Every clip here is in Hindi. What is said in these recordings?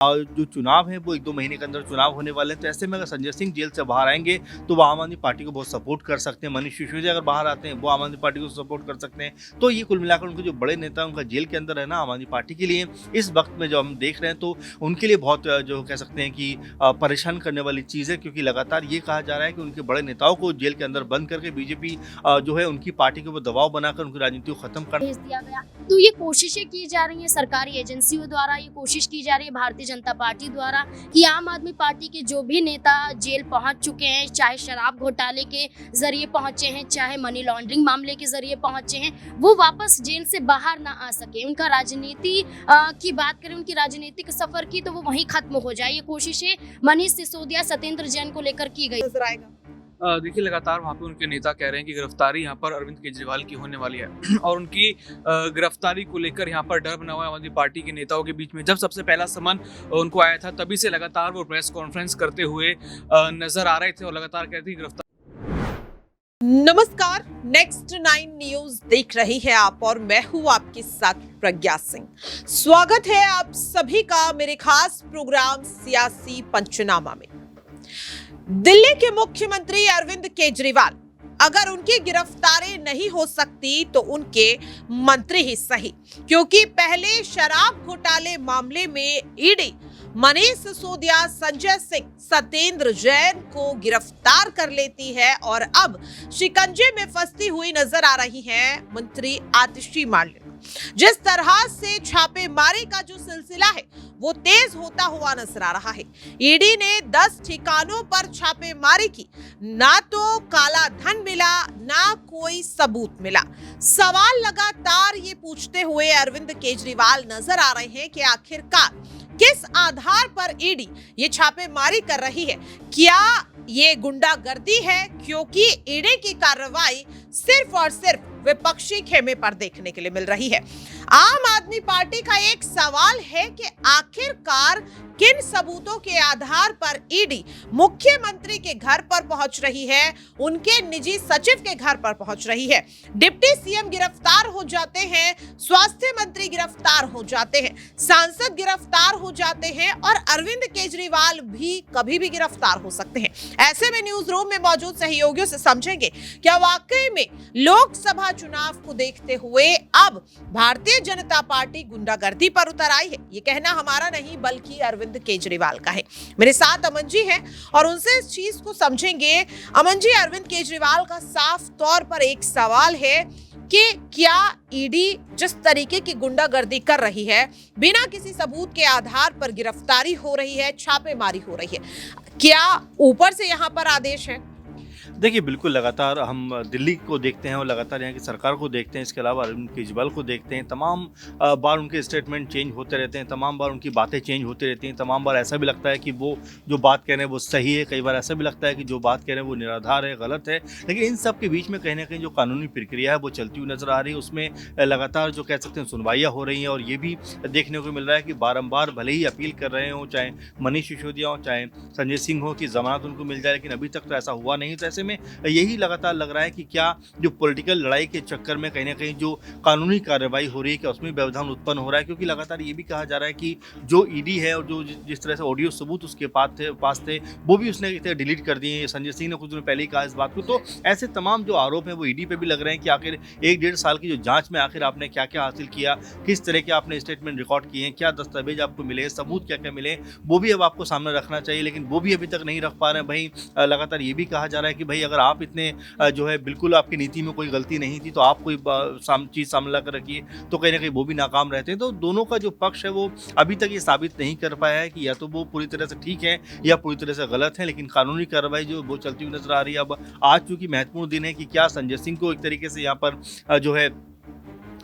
जो चुनाव है वो 1-2 महीने के अंदर चुनाव होने वाले हैं, तो ऐसे में अगर संजय सिंह जेल से बाहर आएंगे तो वो आम आदमी पार्टी को बहुत सपोर्ट कर सकते हैं। मनीष सिसोदिया अगर बाहर आते हैं वो आम आदमी पार्टी को सपोर्ट कर सकते हैं। तो ये कुल मिलाकर उनके जो बड़े नेता उनका जेल के अंदर रहना आम आदमी पार्टी के लिए इस वक्त में जो हम देख रहे हैं तो उनके लिए बहुत जो कह सकते हैं कि परेशान करने वाली चीज़ है, क्योंकि लगातार ये कहा जा रहा है कि उनके बड़े नेताओं को जेल के अंदर बंद करके बीजेपी जो है उनकी पार्टी के ऊपर दबाव बनाकर उनकी राजनीति को खत्म कर भेज दिया गया। तो ये कोशिशें की जा रही हैं सरकारी एजेंसियों द्वारा, ये कोशिश की जा रही है भारतीय जनता पार्टी द्वारा कि आम आदमी पार्टी के जो भी नेता जेल पहुंच चुके हैं, चाहे शराब घोटाले के जरिए पहुंचे हैं, चाहे मनी लॉन्ड्रिंग मामले के जरिए पहुंचे हैं, वो वापस जेल से बाहर ना आ सके। उनका राजनीति की बात करें, उनकी राजनीतिक सफर की, तो वो वहीं खत्म हो जाए। ये कोशिशें मनीष सिसोदिया, सत्येंद्र जैन को लेकर की गई नजर आएगा। देखिए, लगातार वहाँ पे उनके नेता कह रहे हैं कि गिरफ्तारी यहाँ पर अरविंद केजरीवाल की होने वाली है और उनकी गिरफ्तारी को लेकर यहाँ पर डर बना हुआ है आम आदमी पार्टी के नेताओं के बीच में। जब सबसे पहला समन उनको आया था तभी से लगातार वो प्रेस कॉन्फ्रेंस करते हुए नजर आ रहे थे और लगातार कहते थे गिरफ्तार। नमस्कार, नेक्स्ट 9 न्यूज देख रही है आप और मैं हूं आपके साथ प्रज्ञा सिंह। स्वागत है आप सभी का मेरे खास प्रोग्राम सियासी पंचनामा में। दिल्ली के मुख्यमंत्री अरविंद केजरीवाल, अगर उनकी गिरफ्तारी नहीं हो सकती तो उनके मंत्री ही सही, क्योंकि पहले शराब घोटाले मामले में ईडी मनीष सिसोदिया, संजय सिंह, सत्येंद्र जैन को गिरफ्तार कर लेती है और अब शिकंजे में फंसती हुई नजर आ रही हैं मंत्री आतिशी मार्लेना। जिस तरह से छापेमारी का जो सिलसिला है वो तेज होता हुआ नजर आ रहा है। ईडी ने 10 ठिकानों पर छापेमारी की, ना तो काला धन मिला, ना कोई सबूत मिला। सवाल लगातार ये पूछते हुए अरविंद केजरीवाल नजर आ रहे हैं कि आखिरकार किस आधार पर ईडी ये छापेमारी कर रही है। क्या ये गुंडागर्दी है? क्योंकि ईडी की कार्रवाई सिर्फ और सिर्फ विपक्षी खेमे पर देखने के लिए मिल रही है। आम आदमी पार्टी का एक सवाल है कि आखिरकार किन सबूतों के आधार पर ईडी मुख्यमंत्री के घर पर पहुंच रही है, उनके निजी सचिव के घर पर पहुंच रही है। डिप्टी सीएम गिरफ्तार हो जाते हैं, स्वास्थ्य मंत्री गिरफ्तार हो जाते हैं, सांसद गिरफ्तार हो जाते हैं और अरविंद केजरीवाल भी कभी भी गिरफ्तार हो सकते हैं। ऐसे में न्यूज रूम में मौजूद सहयोगियों से समझेंगे क्या वाकई में लोकसभा चुनाव को देखते हुए अब भारतीय जनता पार्टी गुंडागर्दी पर उतर आई है। ये कहना हमारा नहीं बल्कि अरविंद केजरीवाल का है। मेरे साथ अमन जी हैं और उनसे इस चीज को समझेंगे। अमन जी, अरविंद केजरीवाल का साफ तौर पर एक सवाल है कि क्या ईडी जिस तरीके की गुंडागर्दी कर रही है, बिना किसी सबूत के आधार पर गिरफ्तारी हो रही है, छापेमारी हो रही है, क्या ऊपर से यहाँ पर आदेश है? देखिए, बिल्कुल लगातार हम दिल्ली को देखते हैं और लगातार यहाँ की सरकार को देखते हैं, इसके अलावा अरविंद केजरीवाल को देखते हैं। तमाम बार उनके स्टेटमेंट चेंज होते रहते हैं, तमाम बार उनकी बातें चेंज होती रहती हैं, तमाम बार ऐसा भी लगता है कि वो जो बात कह रहे हैं वो सही है, कई बार ऐसा भी लगता है कि जो बात कह रहे हैं वो निराधार है, गलत है। लेकिन इन सब के बीच में कहीं ना कहीं जो कानूनी प्रक्रिया है वो चलती हुई नजर आ रही है। उसमें लगातार जो कह सकते हैं सुनवाइयाँ हो रही हैं और ये भी देखने को मिल रहा है कि बारम्बार भले ही अपील कर रहे हों, चाहे मनीष सिसोदिया हो, चाहे संजय सिंह हो, कि जमानत उनको मिल जाए, लेकिन अभी तक तो ऐसा हुआ नहीं। तो ऐसे में यही लगातार लग रहा है कि क्या जो पॉलिटिकल लड़ाई के चक्कर में कहीं ना कहीं जो कानूनी कार्रवाई हो रही है, क्या उसमें व्यवधान उत्पन्न हो रहा है। क्योंकि लगातार ये भी कहा जा रहा है कि जो ईडी है और जो जिस तरह से ऑडियो सबूत उसके पास थे वो भी उसने डिलीट कर दिए। संजय सिंह ने कुछ दिन पहले ही कहा इस बात को। तो ऐसे तमाम जो आरोप हैं वो ईडी पे भी लग रहे हैं कि आखिर 1-1.5 साल की जो जांच में आखिर आपने क्या क्या हासिल किया, किस तरह के आपने स्टेटमेंट रिकॉर्ड किए हैं, क्या दस्तावेज आपको मिले, सबूत क्या क्या मिले, वो भी अब आपको सामने रखना चाहिए। लेकिन वो भी अभी तक नहीं रख पा रहे हैं। भाई लगातार ये भी कहा जा रहा है कि भाई अगर आप इतने जो है बिल्कुल आपकी नीति में कोई गलती नहीं थी तो आप कोई चीज़ सामने ला कर रखिए, तो कहीं ना कहीं वो भी नाकाम रहते हैं। तो दोनों का जो पक्ष है वो अभी तक ये साबित नहीं कर पाया है कि या तो वो पूरी तरह से ठीक है या पूरी तरह से गलत है। लेकिन कानूनी कार्रवाई जो वो चलती हुई नजर आ रही है। अब आज चूंकि महत्वपूर्ण दिन है कि क्या संजय सिंह को एक तरीके से यहाँ पर जो है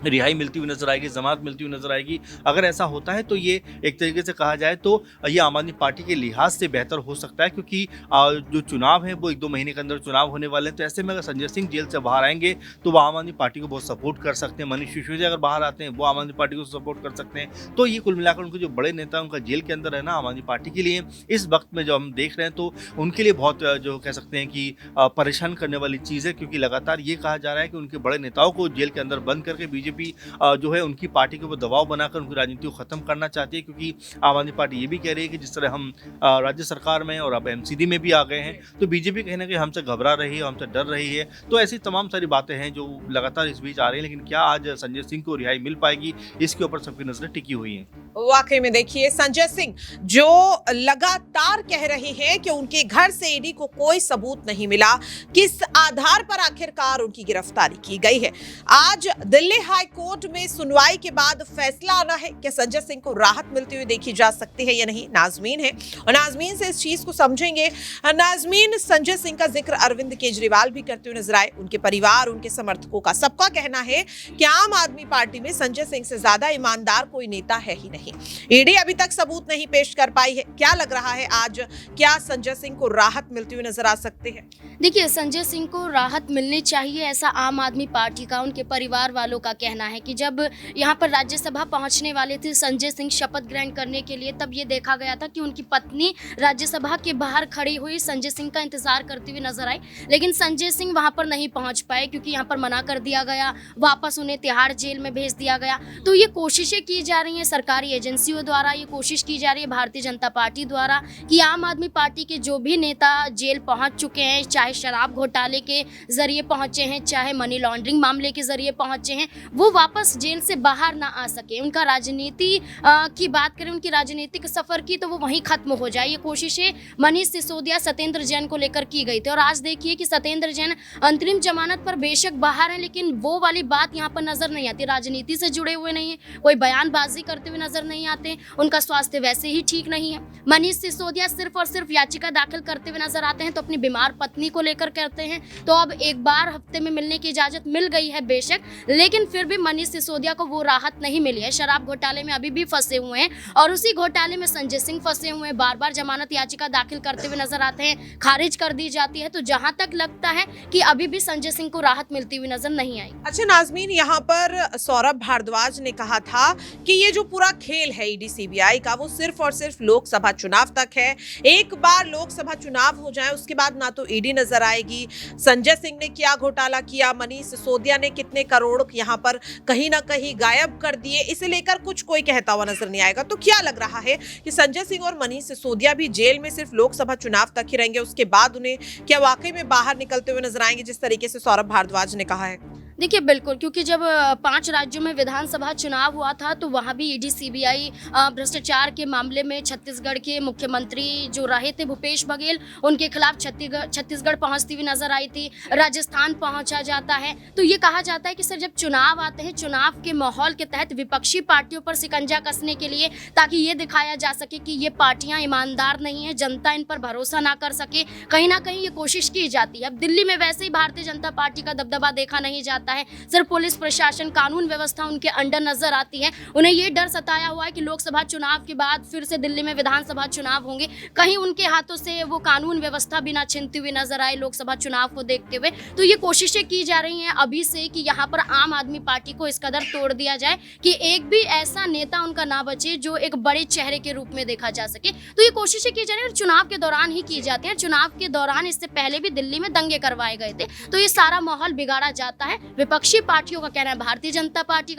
रिहाई मिलती हुई नजर आएगी, जमानत मिलती हुई नजर आएगी। अगर ऐसा होता है तो ये एक तरीके से कहा जाए तो ये आम आदमी पार्टी के लिहाज से बेहतर हो सकता है, क्योंकि जो चुनाव है वो 1-2 महीने के अंदर चुनाव होने वाले हैं। तो ऐसे में अगर संजय सिंह जेल से बाहर आएंगे तो वो आम आदमी पार्टी को बहुत सपोर्ट कर सकते हैं। मनीष सिसोदिया अगर बाहर आते हैं वो आम आदमी पार्टी को सपोर्ट कर सकते हैं। तो ये कुल मिलाकर उनके जो बड़े नेता उनका जेल के अंदर रहना आम आदमी पार्टी के लिए इस वक्त में जो हम देख रहे हैं तो उनके लिए बहुत जो कह सकते हैं कि परेशान करने वाली चीज़ है, क्योंकि लगातार ये कहा जा रहा है कि उनके बड़े नेताओं को जेल के अंदर बंद करके बीजेपी बीजेपी जो है उनकी पार्टी के ऊपर दबाव बनाकर उनकी राजनीति को ख़त्म करना चाहती है, क्योंकि आम आदमी पार्टी ये भी कह रही है कि जिस तरह हम राज्य सरकार में और अब एमसीडी में भी आ गए हैं, तो बीजेपी कहीं ना कहीं हमसे घबरा रही है, हमसे डर रही है। तो ऐसी तमाम सारी बातें हैं जो लगातार इस बीच आ रही हैं, लेकिन क्या आज संजय सिंह को रिहाई मिल पाएगी, इसके ऊपर सबकी नजरें टिकी हुई हैं। वाकई में देखिए, संजय सिंह जो लगातार कह रहे हैं कि उनके घर से ईडी को कोई सबूत नहीं मिला, किस आधार पर आखिरकार उनकी गिरफ्तारी की गई है। आज दिल्ली हाई कोर्ट में सुनवाई के बाद फैसला आना है कि संजय सिंह को राहत मिलती हुई देखी जा सकती है या नहीं। नाजमीन है और नाजमीन से इस चीज को समझेंगे। नाजमीन, संजय सिंह का जिक्र अरविंद केजरीवाल भी करते हुए नजर आए। उनके परिवार, उनके समर्थकों का, सबका कहना है कि आम आदमी पार्टी में संजय सिंह से ज्यादा ईमानदार कोई नेता है ही नहीं। ईडी अभी तक सबूत नहीं पेश कर पाई है। क्या लग रहा है आज, क्या संजय सिंह को राहत मिलती हुई नजर आ सकती है? देखिए, संजय सिंह को राहत मिलनी चाहिए, ऐसा आम आदमी पार्टी का, उनके परिवार वालों का कहना है कि जब यहाँ पर राज्यसभा पहुंचने वाले थे संजय सिंह शपथ ग्रहण करने के लिए, तब ये देखा गया था कि उनकी पत्नी राज्यसभा के बाहर खड़ी हुई संजय सिंह का इंतजार करती हुई नजर आई। लेकिन संजय सिंह वहां पर नहीं पहुंच पाए क्योंकि यहाँ पर मना कर दिया गया, वापस उन्हें तिहाड़ जेल में भेज दिया गया। तो ये कोशिशें की जा रही हैं सरकारी एजेंसियों द्वारा, ये कोशिश की जा रही है भारतीय जनता पार्टी द्वारा कि आम आदमी पार्टी के जो भी नेता जेल पहुंच चुके हैं, चाहे शराब घोटाले के जरिए पहुंचे हैं, चाहे मनी लॉन्ड्रिंग मामले के जरिए पहुंचे हैं, वो वापस जेल से बाहर ना आ सके। उनका राजनीति की बात करें, उनकी राजनीतिक सफर की, तो वो वहीं खत्म हो जाए। ये कोशिशें मनीष सिसोदिया, सत्येंद्र जैन को लेकर की गई थी और आज देखिए कि सत्येंद्र जैन अंतरिम जमानत पर बेशक बाहर है, लेकिन वो वाली बात यहाँ पर नजर नहीं आती। राजनीति से जुड़े हुए नहीं है, कोई बयानबाजी करते हुए नजर नहीं आते, उनका स्वास्थ्य वैसे ही ठीक नहीं है। मनीष सिसोदिया सिर्फ और सिर्फ याचिका दाखिल करते हुए नजर आते हैं तो अपनी बीमार पत्नी को लेकर करते हैं। तो अब एक बार हफ्ते में मिलने की इजाजत मिल गई है बेशक, लेकिन फिर भी मनीष सिसोदिया को वो राहत नहीं मिली है। शराब घोटाले में अभी भी फंसे हुए हैं और उसी घोटाले में संजय सिंह फंसे हुए हैं। बार बार जमानत याचिका दाखिल करते हुए नजर आते हैं, खारिज कर दी जाती है। तो जहां तक लगता है कि अभी भी संजय सिंह को राहत मिलती हुई नजर नहीं आई। अच्छा नाजमीन, यहाँ पर सौरभ भारद्वाज ने कहा था कि ये जो पूरा खेल है ईडी सीबीआई का, वो सिर्फ और सिर्फ लोकसभा चुनाव तक है। एक बार लोकसभा चुनाव हो जाए उसके बाद ना तो ईडी नजर आएगी, संजय सिंह ने क्या घोटाला किया, मनीष सिसोदिया ने कितने करोड़ यहाँ पर कहीं ना कहीं गायब कर दिए, इसे लेकर कुछ कोई कहता हुआ नजर नहीं आएगा। तो क्या लग रहा है कि संजय सिंह और मनीष सिसोदिया भी जेल में सिर्फ लोकसभा चुनाव तक ही रहेंगे, उसके बाद उन्हें क्या वाकई में बाहर निकलते हुए नजर आएंगे, जिस तरीके से सौरभ भारद्वाज ने कहा है? देखिए बिल्कुल, क्योंकि जब 5 राज्यों में विधानसभा चुनाव हुआ था तो वहाँ भी ईडी सीबीआई भ्रष्टाचार के मामले में छत्तीसगढ़ के मुख्यमंत्री जो रहे थे भूपेश बघेल, उनके खिलाफ छत्तीसगढ़ पहुँचती हुई नजर आई थी। राजस्थान पहुँचा जाता है। तो ये कहा जाता है कि सर जब चुनाव आते हैं, चुनाव के माहौल के तहत विपक्षी पार्टियों पर शिकंजा कसने के लिए, ताकि ये दिखाया जा सके कि ये पार्टियां ईमानदार नहीं है, जनता इन पर भरोसा ना कर सके, कहीं ना कहीं ये कोशिश की जाती है। अब दिल्ली में वैसे ही भारतीय जनता पार्टी का दबदबा देखा नहीं जाता है, सिर्फ पुलिस प्रशासन, कानून व्यवस्था उनके अंडर नजर आती है। उन्हें ये डर सताया हुआ है कि लोकसभा चुनाव के बाद फिर से दिल्ली में विधानसभा चुनाव होंगे, कहीं उनके हाथों से वो कानून व्यवस्था भी ना छिनती हुई नजर आए लोकसभा चुनाव को देखते हुए। तो ये कोशिशें की जा रही हैं अभी से कि यहाँ पर आम आदमी पार्टी को इस कदर तोड़ दिया जाए कि एक भी ऐसा नेता उनका ना बचे जो एक बड़े चेहरे के रूप में देखा जा सके। तो ये कोशिशें की जा रही है और चुनाव के दौरान ही की जाती है। चुनाव के दौरान इससे पहले भी दिल्ली में दंगे करवाए गए थे, तो ये सारा माहौल बिगाड़ा जाता है। विपक्षी पार्टियों का कहना है, भारतीय जनता पार्टी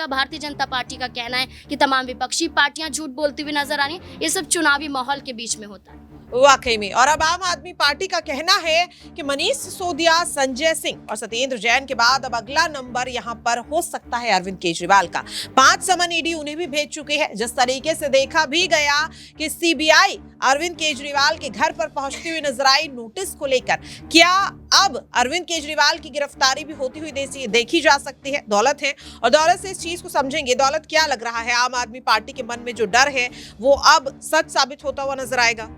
का कहना है कि तमाम विपक्षी पार्टियां झूठ बोलती हुई नजर आ रही हैं। ये सब चुनावी माहौल के बीच में होता है वाकई में। और अब आम आदमी पार्टी का कहना है कि मनीष सिसोदिया, संजय सिंह और सत्येंद्र जैन के बाद अब अगला नंबर यहाँ पर हो सकता है अरविंद केजरीवाल का। 5 समन ईडी उन्हें भी भेज चुके हैं। जिस तरीके से देखा भी गया कि सीबीआई अरविंद केजरीवाल के घर पर पहुंचती हुई नजर आई नोटिस को लेकर, क्या अब अरविंद केजरीवाल की गिरफ्तारी भी होती हुई देखी जा सकती है? दौलत है और दौलत से इस चीज को समझेंगे। दौलत, क्या लग रहा है, आम आदमी पार्टी के मन में जो डर है वो अब सच साबित होता हुआ नजर आएगा?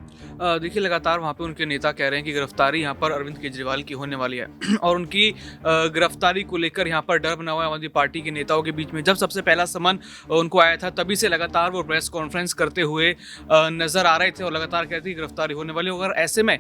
देखिए, लगातार वहाँ पे उनके नेता कह रहे हैं कि गिरफ्तारी यहाँ पर अरविंद केजरीवाल की होने वाली है और उनकी गिरफ्तारी को लेकर यहाँ पर डर बना हुआ है आम आदमी पार्टी के नेताओं के बीच में। जब सबसे पहला समन उनको आया था तभी से लगातार वो प्रेस कॉन्फ्रेंस करते हुए नजर आ रहे थे और लगातार कहते हैं गिरफ्तारी होने वाली है। अगर ऐसे में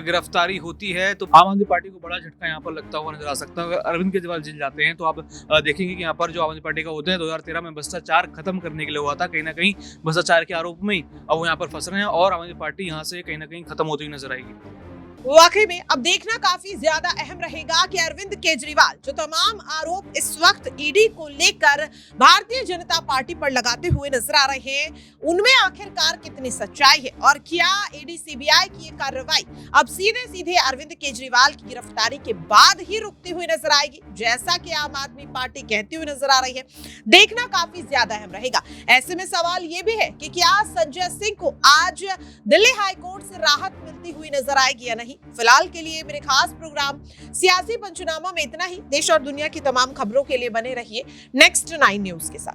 गिरफ्तारी होती है तो आम आदमी पार्टी को बड़ा झटका यहाँ पर लगता हुआ नजर आ सकता है। अगर अरविंद केजरीवाल जेल जाते हैं तो आप देखेंगे कि यहाँ पर जो आम आदमी पार्टी का उदय 2013 में भ्रष्टाचार खत्म करने के लिए हुआ था, कहीं ना कहीं भ्रष्टाचार के आरोप में ही अब वो यहाँ पर फंस रहे हैं और आम आदमी पार्टी यहाँ से कहीं ना कहीं खत्म होती हुई नजर आएगी। वाकई में अब देखना काफी ज्यादा अहम रहेगा कि अरविंद केजरीवाल जो तमाम आरोप इस वक्त ईडी को लेकर भारतीय जनता पार्टी पर लगाते हुए नजर आ रहे हैं, उनमें आखिरकार कितनी सच्चाई है और क्या ईडी सीबीआई की ये कार्रवाई अब सीधे सीधे अरविंद केजरीवाल की गिरफ्तारी के बाद ही रुकती हुई नजर आएगी, जैसा कि आम आदमी पार्टी कहती हुई नजर आ रही है। देखना काफी ज्यादा अहम रहेगा। ऐसे में सवाल ये भी है कि क्या संजय सिंह को आज दिल्ली हाईकोर्ट से राहत मिलती हुई नजर आएगी या नहीं। फिलहाल के लिए मेरे खास प्रोग्राम सियासी पंचनामा में इतना ही। देश और दुनिया की तमाम खबरों के लिए बने रहिए नेक्स्ट 9 न्यूज के साथ।